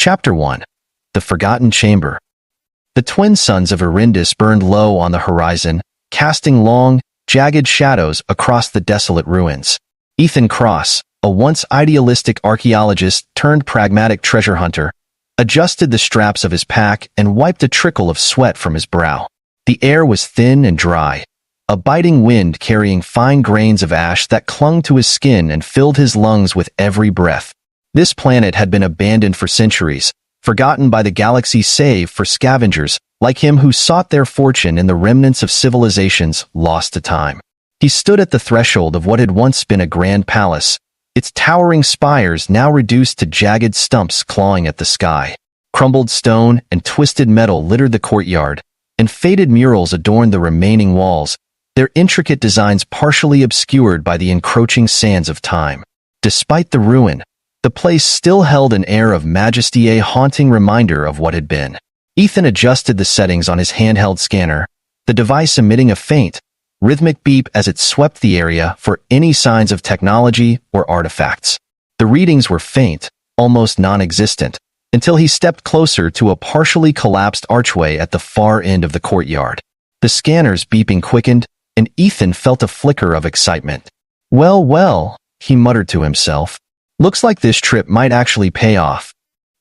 Chapter 1. The Forgotten Chamber. The twin suns of Erindis burned low on the horizon, casting long, jagged shadows across the desolate ruins. Ethan Cross, a once idealistic archaeologist turned pragmatic treasure hunter, adjusted the straps of his pack and wiped a trickle of sweat from his brow. The air was thin and dry, a biting wind carrying fine grains of ash that clung to his skin and filled his lungs with every breath. This planet had been abandoned for centuries, forgotten by the galaxy save for scavengers like him who sought their fortune in the remnants of civilizations lost to time. He stood at the threshold of what had once been a grand palace, its towering spires now reduced to jagged stumps clawing at the sky. Crumbled stone and twisted metal littered the courtyard, and faded murals adorned the remaining walls, their intricate designs partially obscured by the encroaching sands of time. Despite the ruin, the place still held an air of majesty, a haunting reminder of what had been. Ethan adjusted the settings on his handheld scanner, the device emitting a faint, rhythmic beep as it swept the area for any signs of technology or artifacts. The readings were faint, almost non-existent, until he stepped closer to a partially collapsed archway at the far end of the courtyard. The scanner's beeping quickened, and Ethan felt a flicker of excitement. Well, he muttered to himself. Looks like this trip might actually pay off.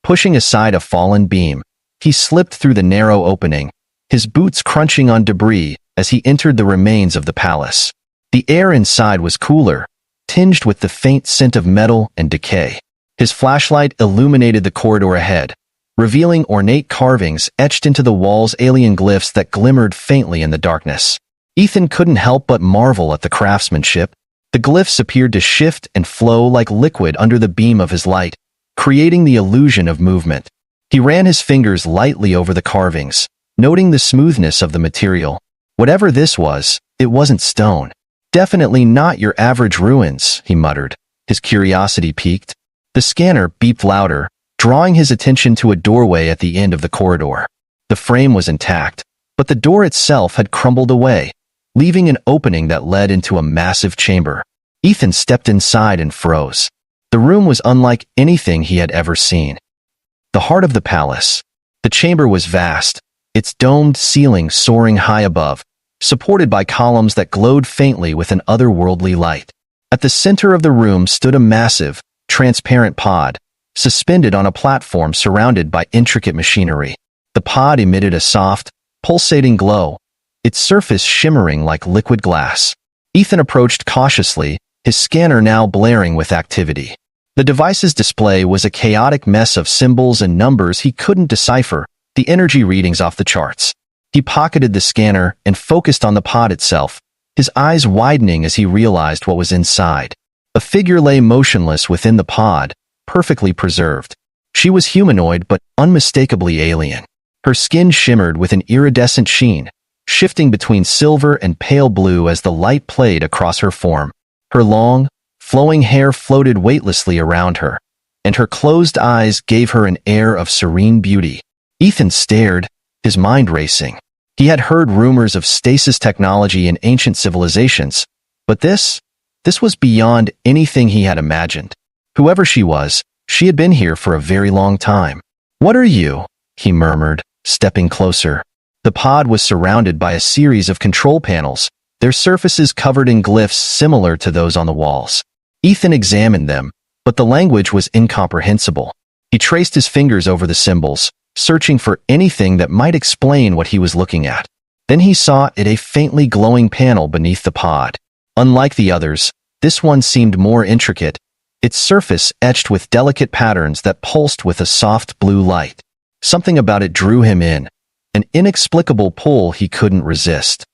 Pushing aside a fallen beam, he slipped through the narrow opening, his boots crunching on debris as he entered the remains of the palace. The air inside was cooler, tinged with the faint scent of metal and decay. His flashlight illuminated the corridor ahead, revealing ornate carvings etched into the walls, alien glyphs that glimmered faintly in the darkness. Ethan couldn't help but marvel at the craftsmanship. The glyphs appeared to shift and flow like liquid under the beam of his light, creating the illusion of movement. He ran his fingers lightly over the carvings, noting the smoothness of the material. Whatever this was, it wasn't stone. Definitely not your average ruins, he muttered, his curiosity piqued. The scanner beeped louder, drawing his attention to a doorway at the end of the corridor. The frame was intact, but the door itself had crumbled away, leaving an opening that led into a massive chamber. Ethan stepped inside and froze. The room was unlike anything he had ever seen. The heart of the palace. The chamber was vast, its domed ceiling soaring high above, supported by columns that glowed faintly with an otherworldly light. At the center of the room stood a massive, transparent pod, suspended on a platform surrounded by intricate machinery. The pod emitted a soft, pulsating glow, its surface shimmering like liquid glass. Ethan approached cautiously, his scanner now blaring with activity. The device's display was a chaotic mess of symbols and numbers he couldn't decipher, the energy readings off the charts. He pocketed the scanner and focused on the pod itself, his eyes widening as he realized what was inside. A figure lay motionless within the pod, perfectly preserved. She was humanoid but unmistakably alien. Her skin shimmered with an iridescent sheen, shifting between silver and pale blue as the light played across her form. Her long, flowing hair floated weightlessly around her, and her closed eyes gave her an air of serene beauty. Ethan stared, his mind racing. He had heard rumors of stasis technology in ancient civilizations, but this was beyond anything he had imagined. Whoever she was, she had been here for a very long time. "What are you?" he murmured, stepping closer. The pod was surrounded by a series of control panels, their surfaces covered in glyphs similar to those on the walls. Ethan examined them, but the language was incomprehensible. He traced his fingers over the symbols, searching for anything that might explain what he was looking at. Then he saw a faintly glowing panel beneath the pod. Unlike the others, this one seemed more intricate, its surface etched with delicate patterns that pulsed with a soft blue light. Something about it drew him in, an inexplicable pull he couldn't resist.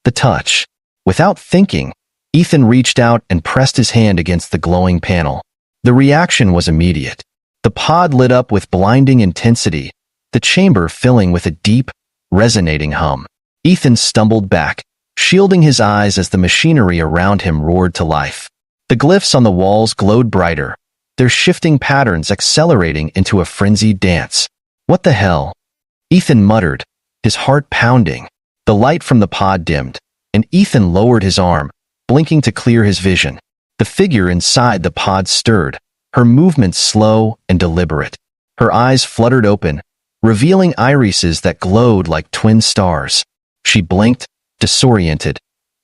The touch. Without thinking, Ethan reached out and pressed his hand against the glowing panel. The reaction was immediate. The pod lit up with blinding intensity, the chamber filling with a deep, resonating hum. Ethan stumbled back, shielding his eyes as the machinery around him roared to life. The glyphs on the walls glowed brighter, their shifting patterns accelerating into a frenzied dance. "What the hell?" Ethan muttered, his heart pounding. The light from the pod dimmed, and Ethan lowered his arm, blinking to clear his vision. The figure inside the pod stirred, her movements slow and deliberate. Her eyes fluttered open, revealing irises that glowed like twin stars. She blinked, disoriented,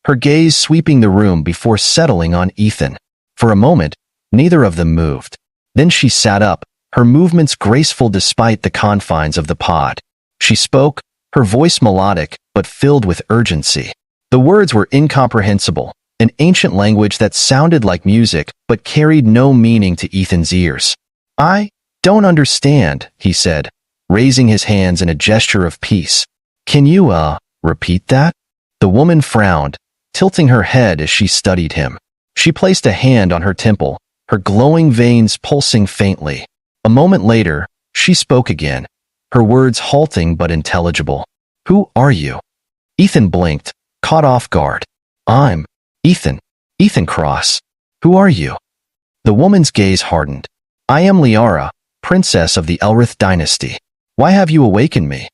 her gaze sweeping the room before settling on Ethan. For a moment, neither of them moved. Then she sat up, her movements graceful despite the confines of the pod. She spoke, her voice melodic but filled with urgency. The words were incomprehensible, an ancient language that sounded like music but carried no meaning to Ethan's ears. "I don't understand," he said, raising his hands in a gesture of peace. "Can you, repeat that?" The woman frowned, tilting her head as she studied him. She placed a hand on her temple, her glowing veins pulsing faintly. A moment later, she spoke again, her words halting but intelligible. "Who are you?" Ethan blinked, caught off guard. "I'm Ethan. Ethan Cross. Who are you?" The woman's gaze hardened. "I am Liara, princess of the Elrith dynasty. Why have you awakened me?"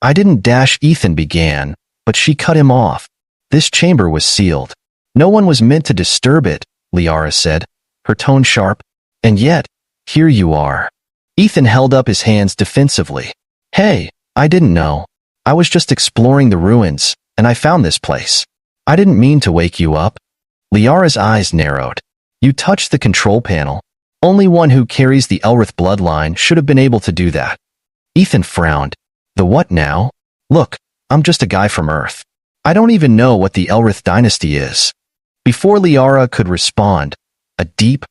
"I didn't dash," Ethan began, but she cut him off. "This chamber was sealed. No one was meant to disturb it," Liara said, her tone sharp. "And yet, here you are." Ethan held up his hands defensively. "Hey, I didn't know. I was just exploring the ruins, and I found this place. I didn't mean to wake you up." Liara's eyes narrowed. "You touched the control panel. Only one who carries the Elrith bloodline should have been able to do that." Ethan frowned. "The what now?" "Look, I'm just a guy from Earth. I don't even know what the Elrith dynasty is." Before Liara could respond, a deep,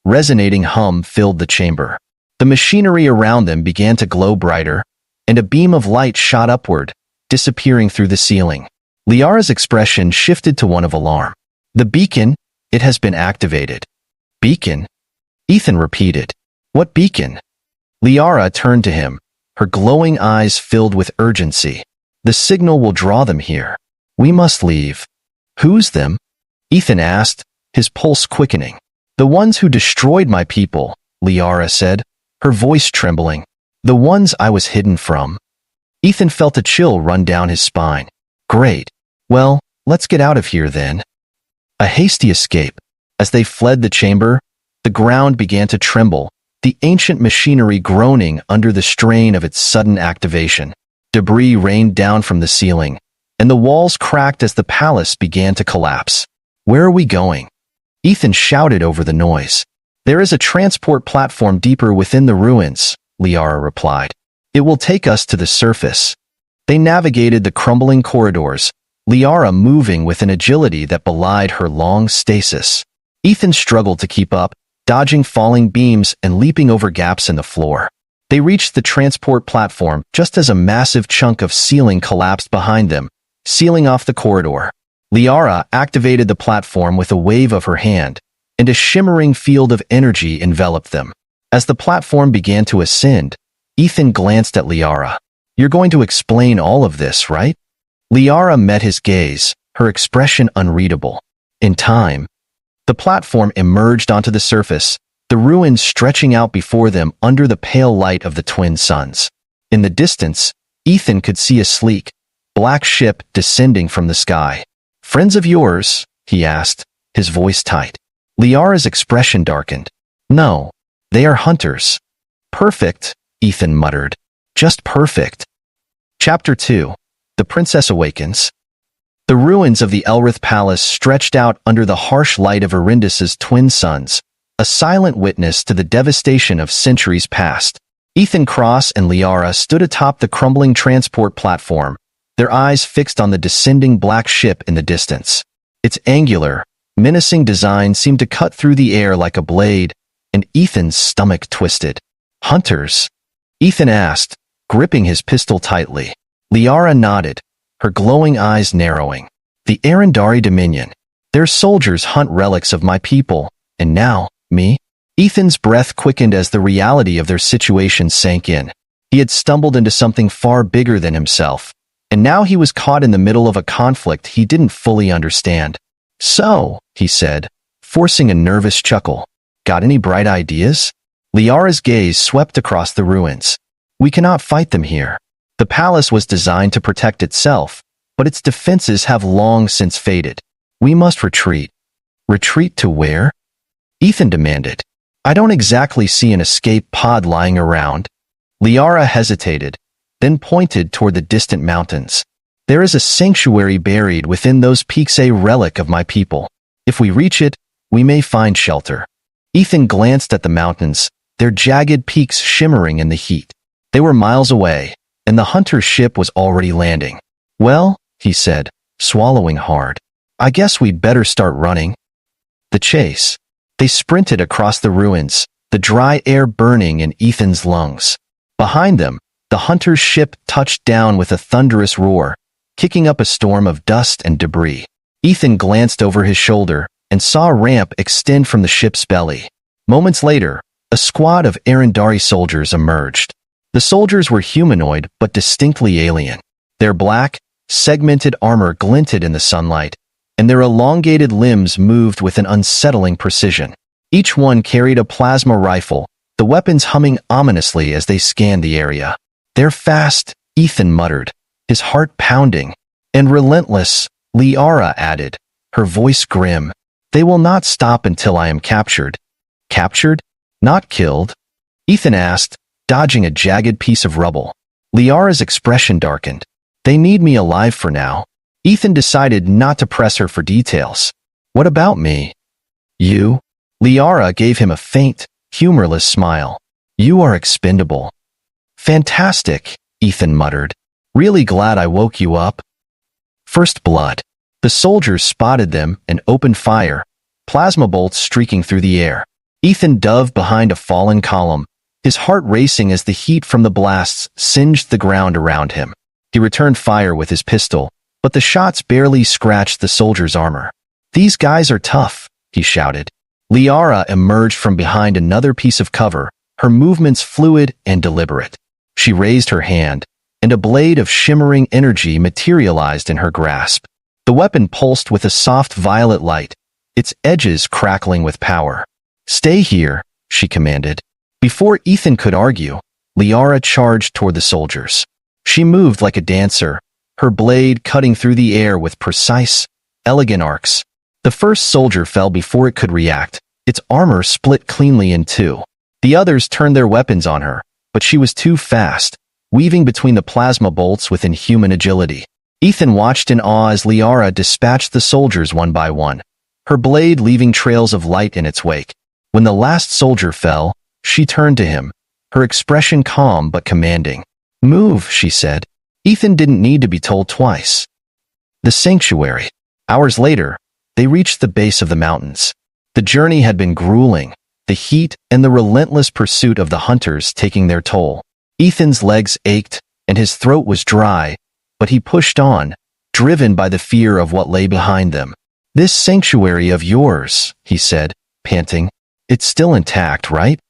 resonating hum filled the chamber. The machinery around them began to glow brighter, and a beam of light shot upward, disappearing through the ceiling. Liara's expression shifted to one of alarm. "The beacon, it has been activated." "Beacon?" Ethan repeated. "What beacon?" Liara turned to him, her glowing eyes filled with urgency. "The signal will draw them here. We must leave." "Who's them?" Ethan asked, his pulse quickening. "The ones who destroyed my people," Liara said, her voice trembling. "The ones I was hidden from." Ethan felt a chill run down his spine. "Great. Well, let's get out of here then." A hasty escape. As they fled the chamber, the ground began to tremble, the ancient machinery groaning under the strain of its sudden activation. Debris rained down from the ceiling, and the walls cracked as the palace began to collapse. "Where are we going?" Ethan shouted over the noise. "There is a transport platform deeper within the ruins," Liara replied. "It will take us to the surface." They navigated the crumbling corridors, Liara moving with an agility that belied her long stasis. Ethan struggled to keep up, dodging falling beams and leaping over gaps in the floor. They reached the transport platform just as a massive chunk of ceiling collapsed behind them, sealing off the corridor. Liara activated the platform with a wave of her hand, and a shimmering field of energy enveloped them. As the platform began to ascend, Ethan glanced at Liara. "You're going to explain all of this, right?" Liara met his gaze, her expression unreadable. In time, the platform emerged onto the surface, the ruins stretching out before them under the pale light of the twin suns. In the distance, Ethan could see a sleek, black ship descending from the sky. "Friends of yours?" he asked, his voice tight. Liara's expression darkened. "No, they are hunters." "Perfect," Ethan muttered. "Just perfect." Chapter 2. The Princess Awakens. The ruins of the Elrith Palace stretched out under the harsh light of Arindis's twin suns, a silent witness to the devastation of centuries past. Ethan Cross and Liara stood atop the crumbling transport platform, their eyes fixed on the descending black ship in the distance. Its angular, menacing design seemed to cut through the air like a blade, and Ethan's stomach twisted. "Hunters?" Ethan asked, gripping his pistol tightly. Liara nodded, her glowing eyes narrowing. "The Arendari Dominion. Their soldiers hunt relics of my people, and now, me?" Ethan's breath quickened as the reality of their situation sank in. He had stumbled into something far bigger than himself, and now he was caught in the middle of a conflict he didn't fully understand. "So," he said, forcing a nervous chuckle, "got any bright ideas?" Liara's gaze swept across the ruins. "We cannot fight them here. The palace was designed to protect itself, but its defenses have long since faded. We must retreat." "Retreat to where?" Ethan demanded. "I don't exactly see an escape pod lying around." Liara hesitated, then pointed toward the distant mountains. There is a sanctuary buried within those peaks, a relic of my people. If we reach it, we may find shelter. Ethan glanced at the mountains, their jagged peaks shimmering in the heat. They were miles away, and the hunter's ship was already landing. Well, he said, swallowing hard. I guess we'd better start running. The chase. They sprinted across the ruins, the dry air burning in Ethan's lungs. Behind them, the hunter's ship touched down with a thunderous roar, kicking up a storm of dust and debris. Ethan glanced over his shoulder and saw a ramp extend from the ship's belly. Moments later, a squad of Arendari soldiers emerged. The soldiers were humanoid but distinctly alien. Their black, segmented armor glinted in the sunlight, and their elongated limbs moved with an unsettling precision. Each one carried a plasma rifle, the weapons humming ominously as they scanned the area. They're fast, Ethan muttered, his heart pounding. And relentless, Liara added, her voice grim. They will not stop until I am captured. Captured? Not killed? Ethan asked, dodging a jagged piece of rubble. Liara's expression darkened. They need me alive for now. Ethan decided not to press her for details. What about me? You? Liara gave him a faint, humorless smile. You are expendable. Fantastic, Ethan muttered. Really glad I woke you up. First blood. The soldiers spotted them and opened fire, plasma bolts streaking through the air. Ethan dove behind a fallen column, his heart racing as the heat from the blasts singed the ground around him. He returned fire with his pistol, but the shots barely scratched the soldier's armor. These guys are tough, he shouted. Liara emerged from behind another piece of cover, her movements fluid and deliberate. She raised her hand, and a blade of shimmering energy materialized in her grasp. The weapon pulsed with a soft violet light, its edges crackling with power. Stay here, she commanded. Before Ethan could argue, Liara charged toward the soldiers. She moved like a dancer, her blade cutting through the air with precise, elegant arcs. The first soldier fell before it could react, its armor split cleanly in two. The others turned their weapons on her, but she was too fast, weaving between the plasma bolts with inhuman agility. Ethan watched in awe as Liara dispatched the soldiers one by one, her blade leaving trails of light in its wake. When the last soldier fell, she turned to him, her expression calm but commanding. Move, she said. Ethan didn't need to be told twice. The sanctuary. Hours later, they reached the base of the mountains. The journey had been grueling, the heat and the relentless pursuit of the hunters taking their toll. Ethan's legs ached, and his throat was dry, but he pushed on, driven by the fear of what lay behind them. This sanctuary of yours, he said, panting. It's still intact, right?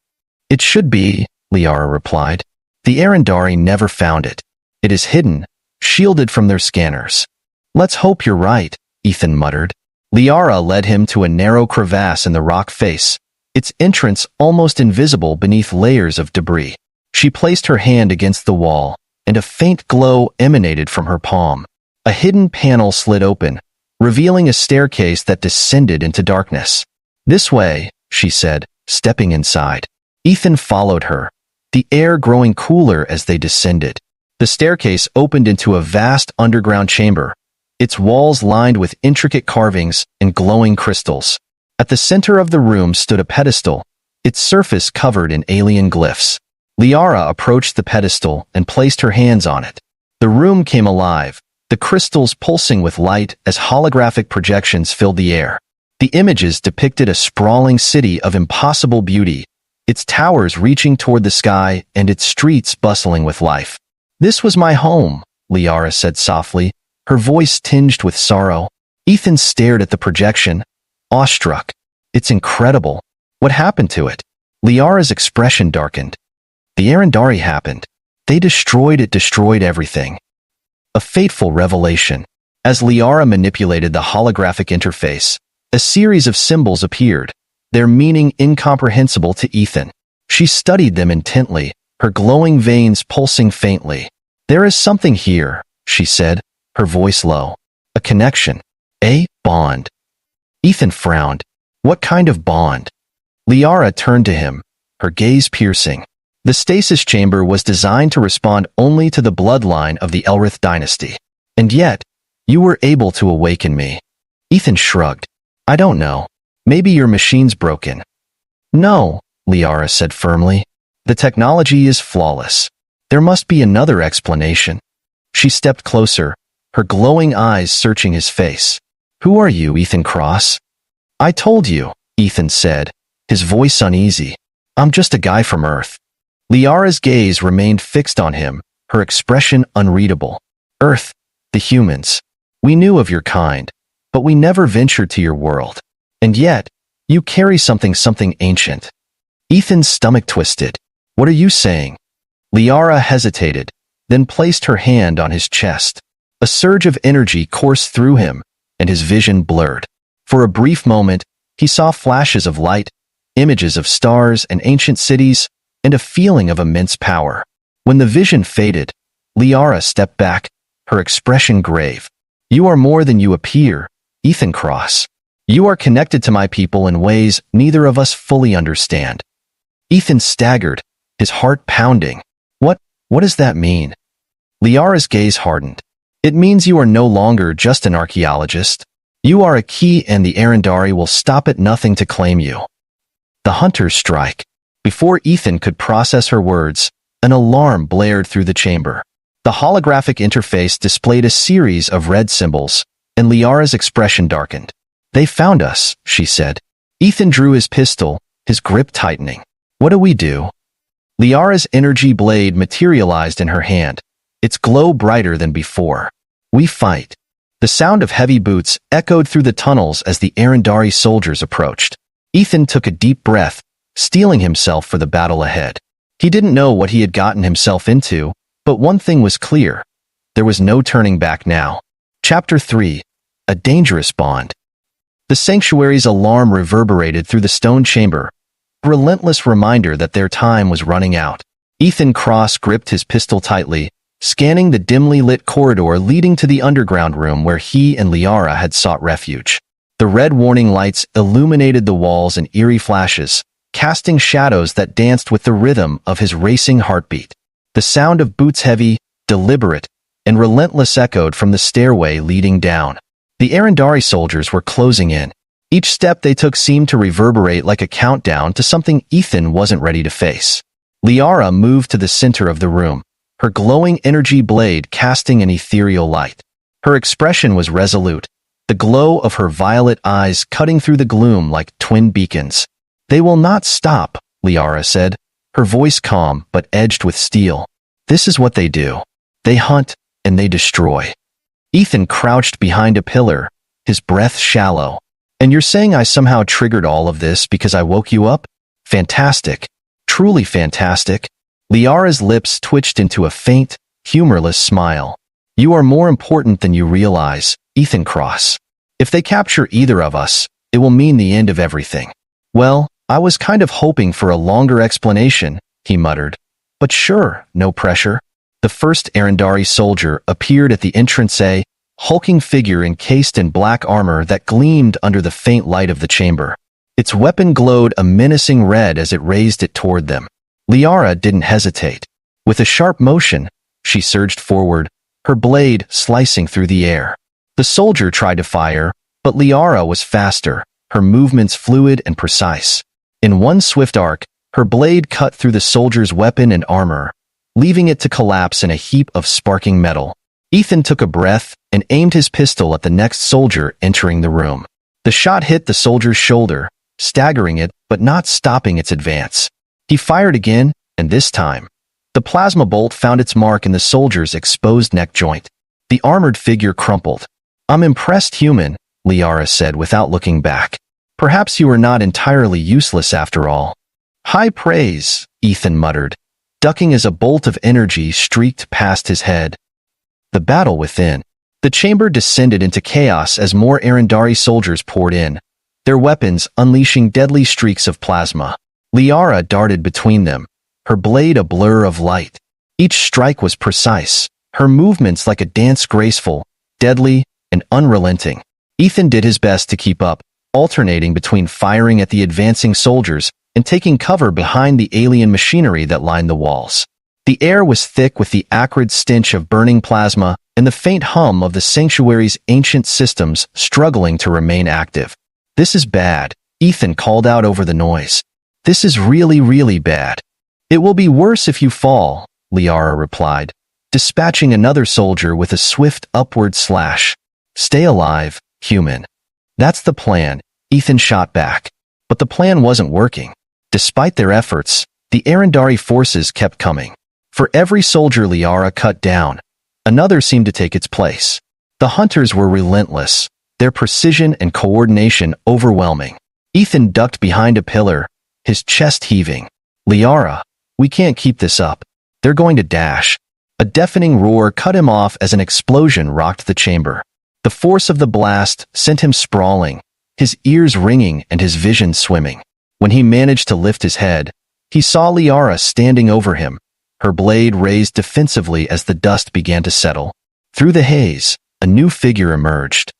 It should be, Liara replied. The Arendari never found it. It is hidden, shielded from their scanners. Let's hope you're right, Ethan muttered. Liara led him to a narrow crevasse in the rock face, its entrance almost invisible beneath layers of debris. She placed her hand against the wall, and a faint glow emanated from her palm. A hidden panel slid open, revealing a staircase that descended into darkness. This way, she said, stepping inside. Ethan followed her, the air growing cooler as they descended. The staircase opened into a vast underground chamber, its walls lined with intricate carvings and glowing crystals. At the center of the room stood a pedestal, its surface covered in alien glyphs. Liara approached the pedestal and placed her hands on it. The room came alive, the crystals pulsing with light as holographic projections filled the air. The images depicted a sprawling city of impossible beauty, its towers reaching toward the sky and its streets bustling with life. This was my home, Liara said softly, her voice tinged with sorrow. Ethan stared at the projection, awestruck. It's incredible. What happened to it? Liara's expression darkened. The Arendari happened. They destroyed everything. A fateful revelation. As Liara manipulated the holographic interface, a series of symbols appeared, their meaning incomprehensible to Ethan. She studied them intently, her glowing veins pulsing faintly. There is something here, she said, her voice low. A connection. A bond. Ethan frowned. What kind of bond? Liara turned to him, her gaze piercing. The stasis chamber was designed to respond only to the bloodline of the Elrith dynasty. And yet, you were able to awaken me. Ethan shrugged. I don't know. Maybe your machine's broken. No, Liara said firmly. The technology is flawless. There must be another explanation. She stepped closer, her glowing eyes searching his face. Who are you, Ethan Cross? I told you, Ethan said, his voice uneasy. I'm just a guy from Earth. Liara's gaze remained fixed on him, her expression unreadable. Earth, the humans. We knew of your kind, but we never ventured to your world. And yet, you carry something ancient. Ethan's stomach twisted. What are you saying? Liara hesitated, then placed her hand on his chest. A surge of energy coursed through him, and his vision blurred. For a brief moment, he saw flashes of light, images of stars and ancient cities, and a feeling of immense power. When the vision faded, Liara stepped back, her expression grave. You are more than you appear, Ethan Cross. You are connected to my people in ways neither of us fully understand. Ethan staggered, his heart pounding. What does that mean? Liara's gaze hardened. It means you are no longer just an archaeologist. You are a key, and the Arendari will stop at nothing to claim you. The hunters strike. Before Ethan could process her words, an alarm blared through the chamber. The holographic interface displayed a series of red symbols, and Liara's expression darkened. They found us, she said. Ethan drew his pistol, his grip tightening. What do we do? Liara's energy blade materialized in her hand, its glow brighter than before. We fight. The sound of heavy boots echoed through the tunnels as the Arendari soldiers approached. Ethan took a deep breath, steeling himself for the battle ahead. He didn't know what he had gotten himself into, but one thing was clear. There was no turning back now. Chapter 3. A Dangerous Bond. The sanctuary's alarm reverberated through the stone chamber, a relentless reminder that their time was running out. Ethan Cross gripped his pistol tightly, scanning the dimly lit corridor leading to the underground room where he and Liara had sought refuge. The red warning lights illuminated the walls in eerie flashes, casting shadows that danced with the rhythm of his racing heartbeat. The sound of boots, heavy, deliberate, and relentless, echoed from the stairway leading down. The Arendari soldiers were closing in. Each step they took seemed to reverberate like a countdown to something Ethan wasn't ready to face. Liara moved to the center of the room, her glowing energy blade casting an ethereal light. Her expression was resolute, the glow of her violet eyes cutting through the gloom like twin beacons. They will not stop, Liara said, her voice calm but edged with steel. This is what they do. They hunt, and they destroy. Ethan crouched behind a pillar, his breath shallow. And you're saying I somehow triggered all of this because I woke you up? Fantastic. Truly fantastic. Liara's lips twitched into a faint, humorless smile. You are more important than you realize, Ethan Cross. If they capture either of us, it will mean the end of everything. Well, I was kind of hoping for a longer explanation, he muttered. But sure, no pressure. The first Arendari soldier appeared at the entrance, a hulking figure encased in black armor that gleamed under the faint light of the chamber. Its weapon glowed a menacing red as it raised it toward them. Liara didn't hesitate. With a sharp motion, she surged forward, her blade slicing through the air. The soldier tried to fire, but Liara was faster, her movements fluid and precise. In one swift arc, her blade cut through the soldier's weapon and armor, leaving it to collapse in a heap of sparking metal. Ethan took a breath and aimed his pistol at the next soldier entering the room. The shot hit the soldier's shoulder, staggering it but not stopping its advance. He fired again, and this time, the plasma bolt found its mark in the soldier's exposed neck joint. The armored figure crumpled. I'm impressed, human, Liara said without looking back. Perhaps you are not entirely useless after all. High praise, Ethan muttered, ducking as a bolt of energy streaked past his head. The battle within. The chamber descended into chaos as more Arendari soldiers poured in, their weapons unleashing deadly streaks of plasma. Liara darted between them, her blade a blur of light. Each strike was precise, her movements like a dance, graceful, deadly, and unrelenting. Ethan did his best to keep up, alternating between firing at the advancing soldiers and taking cover behind the alien machinery that lined the walls. The air was thick with the acrid stench of burning plasma and the faint hum of the sanctuary's ancient systems struggling to remain active. "This is bad," Ethan called out over the noise. "This is really, really bad." "It will be worse if you fall," Liara replied, dispatching another soldier with a swift upward slash. "Stay alive, human." "That's the plan," Ethan shot back. But the plan wasn't working. Despite their efforts, the Arendari forces kept coming. For every soldier Liara cut down, another seemed to take its place. The hunters were relentless, their precision and coordination overwhelming. Ethan ducked behind a pillar, his chest heaving. "Liara, we can't keep this up. They're going to dash." A deafening roar cut him off as an explosion rocked the chamber. The force of the blast sent him sprawling, his ears ringing and his vision swimming. When he managed to lift his head, he saw Liara standing over him, her blade raised defensively as the dust began to settle. Through the haze, a new figure emerged.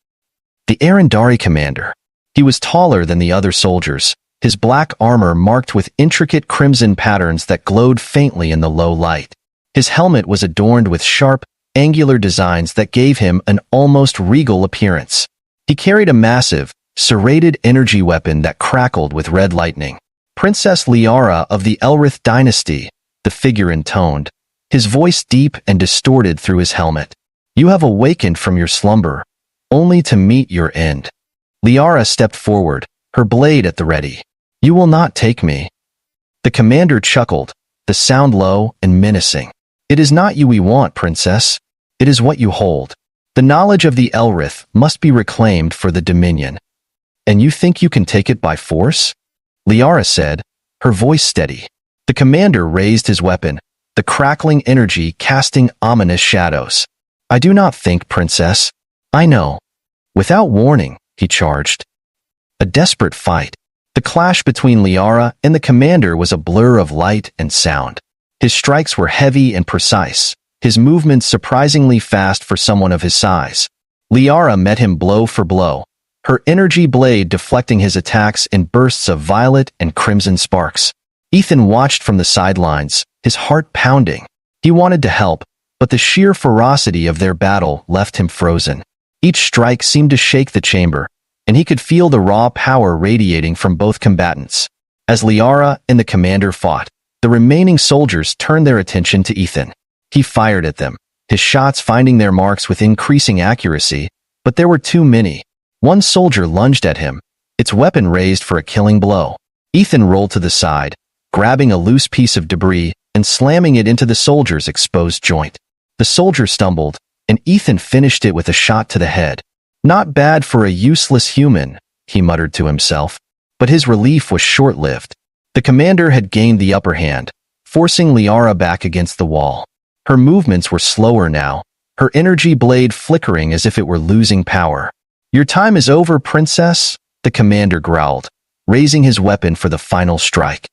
The Arendari commander. He was taller than the other soldiers, his black armor marked with intricate crimson patterns that glowed faintly in the low light. His helmet was adorned with sharp, angular designs that gave him an almost regal appearance. He carried a massive, serrated energy weapon that crackled with red lightning. "Princess Liara of the Elrith dynasty," the figure intoned, his voice deep and distorted through his helmet. "You have awakened from your slumber, only to meet your end." Liara stepped forward, her blade at the ready. "You will not take me." The commander chuckled, the sound low and menacing. "It is not you we want, princess. It is what you hold. The knowledge of the Elrith must be reclaimed for the Dominion." "And you think you can take it by force?" Liara said, her voice steady. The commander raised his weapon, the crackling energy casting ominous shadows. "I do not think, princess. I know." Without warning, he charged. A desperate fight. The clash between Liara and the commander was a blur of light and sound. His strikes were heavy and precise, his movements surprisingly fast for someone of his size. Liara met him blow for blow, her energy blade deflecting his attacks in bursts of violet and crimson sparks. Ethan watched from the sidelines, his heart pounding. He wanted to help, but the sheer ferocity of their battle left him frozen. Each strike seemed to shake the chamber, and he could feel the raw power radiating from both combatants. As Liara and the commander fought, the remaining soldiers turned their attention to Ethan. He fired at them, his shots finding their marks with increasing accuracy, but there were too many. One soldier lunged at him, its weapon raised for a killing blow. Ethan rolled to the side, grabbing a loose piece of debris and slamming it into the soldier's exposed joint. The soldier stumbled, and Ethan finished it with a shot to the head. "Not bad for a useless human," he muttered to himself, but his relief was short-lived. The commander had gained the upper hand, forcing Liara back against the wall. Her movements were slower now, her energy blade flickering as if it were losing power. "Your time is over, princess," the commander growled, raising his weapon for the final strike.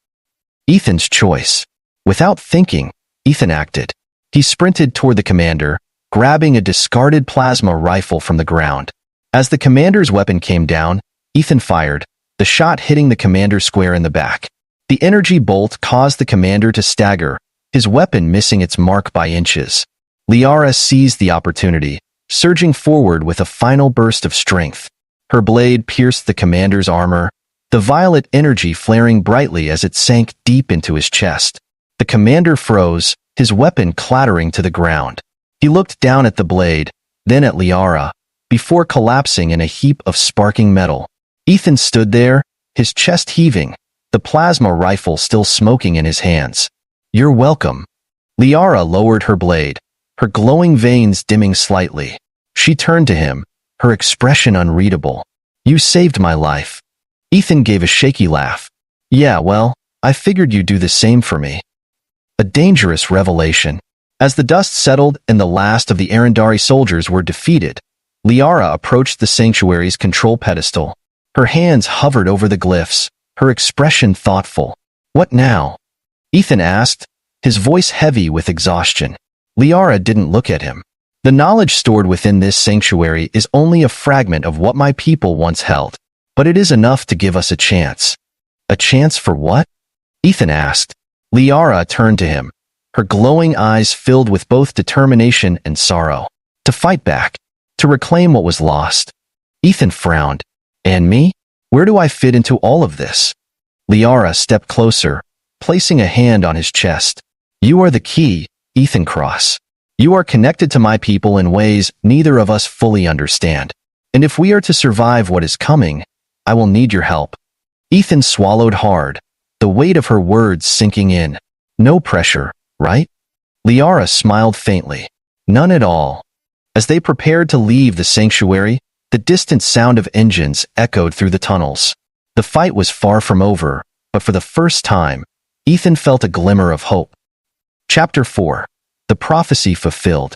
Ethan's choice. Without thinking, Ethan acted. He sprinted toward the commander, grabbing a discarded plasma rifle from the ground. As the commander's weapon came down, Ethan fired, the shot hitting the commander square in the back. The energy bolt caused the commander to stagger, his weapon missing its mark by inches. Liara seized the opportunity, surging forward with a final burst of strength. Her blade pierced the commander's armor, the violet energy flaring brightly as it sank deep into his chest. The commander froze, his weapon clattering to the ground. He looked down at the blade, then at Liara, before collapsing in a heap of sparking metal. Ethan stood there, his chest heaving, the plasma rifle still smoking in his hands. "You're welcome." Liara lowered her blade, her glowing veins dimming slightly. She turned to him, her expression unreadable. "You saved my life." Ethan gave a shaky laugh. "Yeah, well, I figured you'd do the same for me." A dangerous revelation. As the dust settled and the last of the Arendari soldiers were defeated, Liara approached the sanctuary's control pedestal. Her hands hovered over the glyphs, her expression thoughtful. "What now?" Ethan asked, his voice heavy with exhaustion. Liara didn't look at him. "The knowledge stored within this sanctuary is only a fragment of what my people once held, but it is enough to give us a chance." A chance for what? Ethan asked. Liara turned to him, her glowing eyes filled with both determination and sorrow. To fight back. To reclaim what was lost. Ethan frowned. And me? Where do I fit into all of this? Liara stepped closer, placing a hand on his chest. You are the key, Ethan Cross. You are connected to my people in ways neither of us fully understand. And if we are to survive what is coming, I will need your help. Ethan swallowed hard, the weight of her words sinking in. No pressure, right? Liara smiled faintly. None at all. As they prepared to leave the sanctuary, the distant sound of engines echoed through the tunnels. The fight was far from over, but for the first time, Ethan felt a glimmer of hope. Chapter 4. The Prophecy Fulfilled.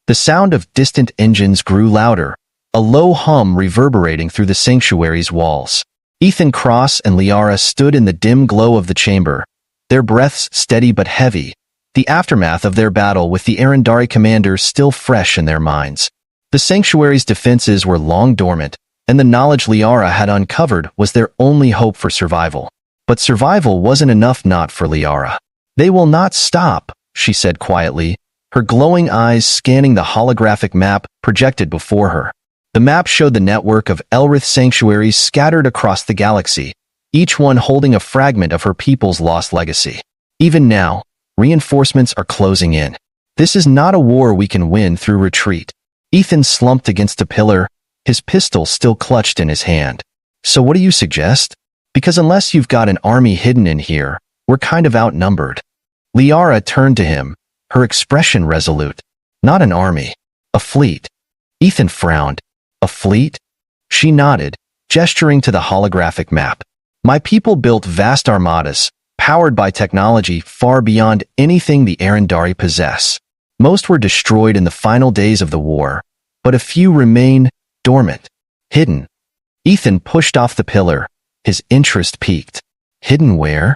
The sound of distant engines grew louder, a low hum reverberating through the sanctuary's walls. Ethan Cross and Liara stood in the dim glow of the chamber, their breaths steady but heavy, the aftermath of their battle with the Arendari commander still fresh in their minds. The sanctuary's defenses were long dormant, and the knowledge Liara had uncovered was their only hope for survival. But survival wasn't enough not for Liara. They will not stop, she said quietly, her glowing eyes scanning the holographic map projected before her. The map showed the network of Elrith sanctuaries scattered across the galaxy, each one holding a fragment of her people's lost legacy. Even now, reinforcements are closing in. This is not a war we can win through retreat. Ethan slumped against a pillar, his pistol still clutched in his hand. So what do you suggest? Because unless you've got an army hidden in here, we're kind of outnumbered. Liara turned to him, her expression resolute. Not an army. A fleet. Ethan frowned. A fleet? She nodded, gesturing to the holographic map. My people built vast armadas, powered by technology far beyond anything the Arendari possess. Most were destroyed in the final days of the war, but a few remain dormant, hidden. Ethan pushed off the pillar, his interest piqued. Hidden where?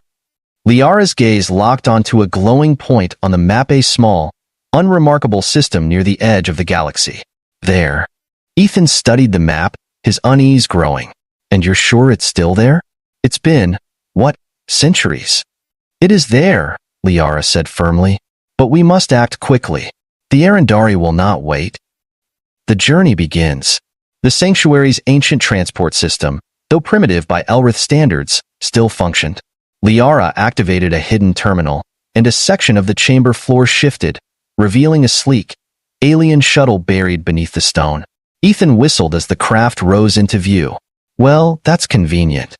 Liara's gaze locked onto a glowing point on the map, a small, unremarkable system near the edge of the galaxy. There. Ethan studied the map, his unease growing. And you're sure it's still there? It's been, what, centuries? It is there, Liara said firmly. But we must act quickly. The Arendari will not wait. The journey begins. The sanctuary's ancient transport system, though primitive by Elrith standards, still functioned. Liara activated a hidden terminal, and a section of the chamber floor shifted, revealing a sleek, alien shuttle buried beneath the stone. Ethan whistled as the craft rose into view. Well, that's convenient.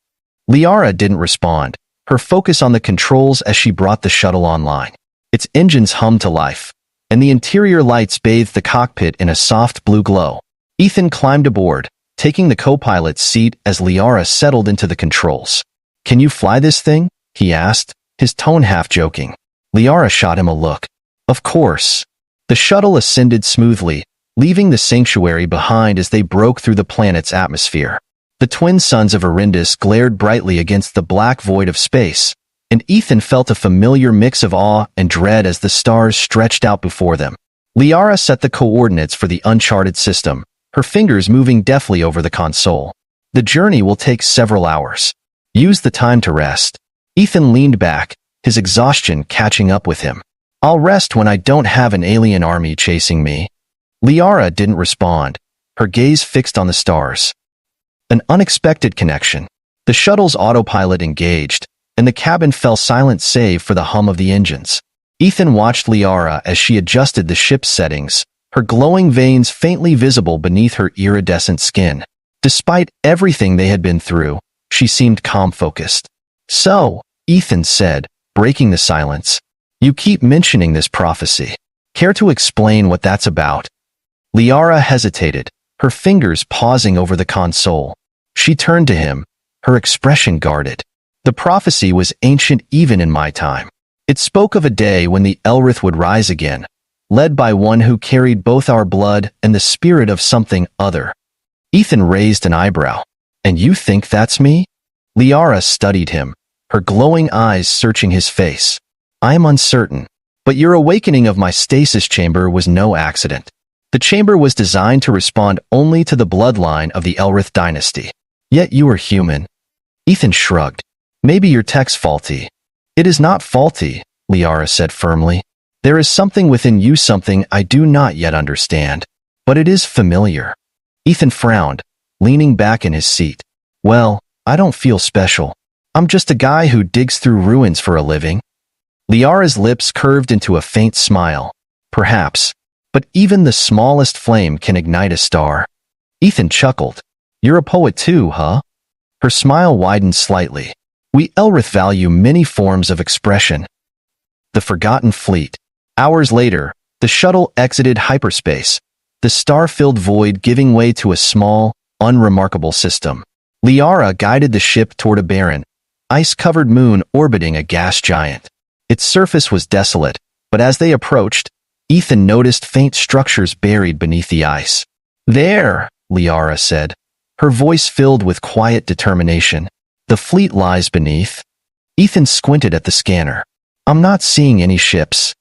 Liara didn't respond, her focus on the controls as she brought the shuttle online. Its engines hummed to life, and the interior lights bathed the cockpit in a soft blue glow. Ethan climbed aboard, taking the co-pilot's seat as Liara settled into the controls. Can you fly this thing? He asked, his tone half-joking. Liara shot him a look. Of course. The shuttle ascended smoothly, leaving the sanctuary behind as they broke through the planet's atmosphere. The twin suns of Arindis glared brightly against the black void of space, and Ethan felt a familiar mix of awe and dread as the stars stretched out before them. Liara set the coordinates for the uncharted system, her fingers moving deftly over the console. The journey will take several hours. Use the time to rest. Ethan leaned back, his exhaustion catching up with him. I'll rest when I don't have an alien army chasing me. Liara didn't respond, her gaze fixed on the stars. An unexpected connection. The shuttle's autopilot engaged, and the cabin fell silent save for the hum of the engines. Ethan watched Liara as she adjusted the ship's settings, her glowing veins faintly visible beneath her iridescent skin. Despite everything they had been through, she seemed calm-focused. So, Ethan said, breaking the silence, you keep mentioning this prophecy. Care to explain what that's about? Liara hesitated, her fingers pausing over the console. She turned to him, her expression guarded. The prophecy was ancient even in my time. It spoke of a day when the Elrith would rise again, led by one who carried both our blood and the spirit of something other. Ethan raised an eyebrow. And you think that's me? Liara studied him, her glowing eyes searching his face. I am uncertain, but your awakening of my stasis chamber was no accident. The chamber was designed to respond only to the bloodline of the Elrith dynasty. Yet you are human. Ethan shrugged. Maybe your tech's faulty. It is not faulty, Liara said firmly. There is something within you, something I do not yet understand. But it is familiar. Ethan frowned, leaning back in his seat. Well, I don't feel special. I'm just a guy who digs through ruins for a living. Liara's lips curved into a faint smile. Perhaps. But even the smallest flame can ignite a star. Ethan chuckled. You're a poet too, huh? Her smile widened slightly. We Elrith value many forms of expression. The Forgotten Fleet. Hours later, the shuttle exited hyperspace, the star-filled void giving way to a small, unremarkable system. Liara guided the ship toward a barren, ice-covered moon orbiting a gas giant. Its surface was desolate, but as they approached, Ethan noticed faint structures buried beneath the ice. There, Liara said, her voice filled with quiet determination. The fleet lies beneath. Ethan squinted at the scanner. I'm not seeing any ships.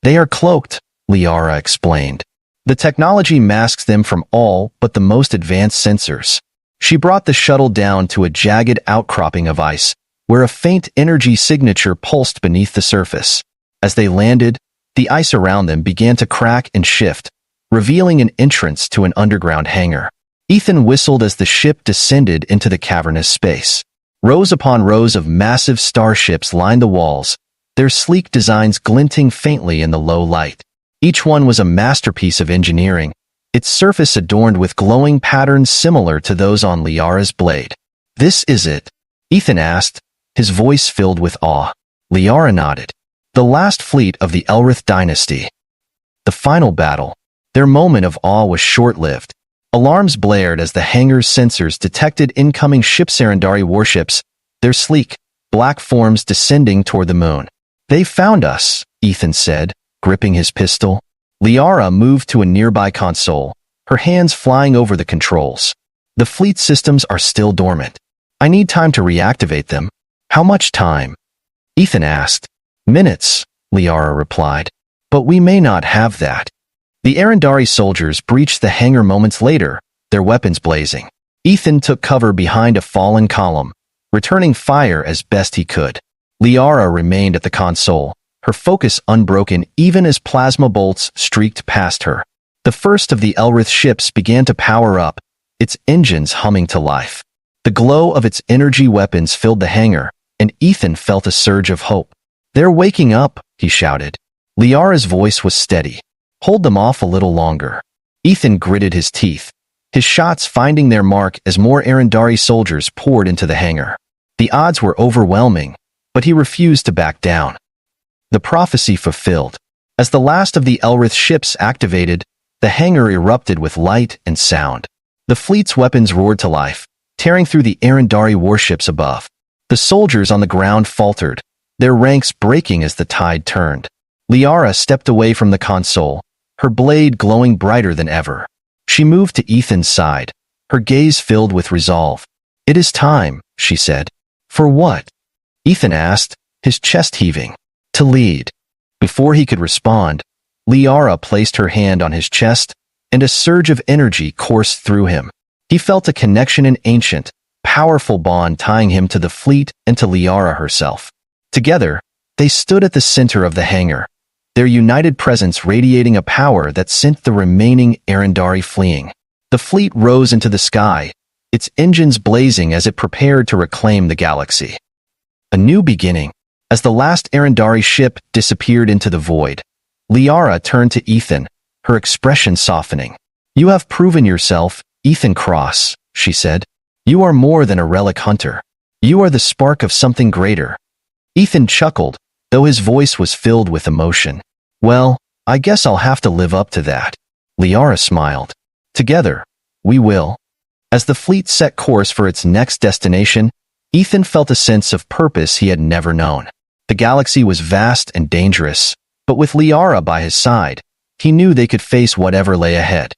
They are cloaked, Liara explained. The technology masks them from all but the most advanced sensors. She brought the shuttle down to a jagged outcropping of ice, where a faint energy signature pulsed beneath the surface. As they landed, the ice around them began to crack and shift, revealing an entrance to an underground hangar. Ethan whistled as the ship descended into the cavernous space. Rows upon rows of massive starships lined the walls, their sleek designs glinting faintly in the low light. Each one was a masterpiece of engineering, its surface adorned with glowing patterns similar to those on Liara's blade. This is it? Ethan asked, his voice filled with awe. Liara nodded. The last fleet of the Elrith dynasty. The final battle. Their moment of awe was short-lived. Alarms blared as the hangar's sensors detected incoming Shipsarandari warships, their sleek, black forms descending toward the moon. They found us, Ethan said, gripping his pistol. Liara moved to a nearby console, her hands flying over the controls. The fleet systems are still dormant. I need time to reactivate them. How much time? Ethan asked. Minutes, Liara replied. But we may not have that. The Arendari soldiers breached the hangar moments later, their weapons blazing. Ethan took cover behind a fallen column, returning fire as best he could. Liara remained at the console, her focus unbroken even as plasma bolts streaked past her. The first of the Elrith ships began to power up, its engines humming to life. The glow of its energy weapons filled the hangar, and Ethan felt a surge of hope. They're waking up, he shouted. Liara's voice was steady. Hold them off a little longer. Ethan gritted his teeth, his shots finding their mark as more Arendari soldiers poured into the hangar. The odds were overwhelming, but he refused to back down. The prophecy fulfilled. As the last of the Elrith ships activated, the hangar erupted with light and sound. The fleet's weapons roared to life, tearing through the Arendari warships above. The soldiers on the ground faltered, their ranks breaking as the tide turned. Liara stepped away from the console, her blade glowing brighter than ever. She moved to Ethan's side, her gaze filled with resolve. It is time, she said. For what? Ethan asked, his chest heaving. To lead. Before he could respond, Liara placed her hand on his chest, and a surge of energy coursed through him. He felt a connection, an ancient, powerful bond tying him to the fleet and to Liara herself. Together, they stood at the center of the hangar, their united presence radiating a power that sent the remaining Arendari fleeing. The fleet rose into the sky, its engines blazing as it prepared to reclaim the galaxy. A new beginning. As the last Arendari ship disappeared into the void, Liara turned to Ethan, her expression softening. You have proven yourself, Ethan Cross, she said. You are more than a relic hunter. You are the spark of something greater. Ethan chuckled, though his voice was filled with emotion. Well, I guess I'll have to live up to that. Liara smiled. Together, we will. As the fleet set course for its next destination, Ethan felt a sense of purpose he had never known. The galaxy was vast and dangerous, but with Liara by his side, he knew they could face whatever lay ahead.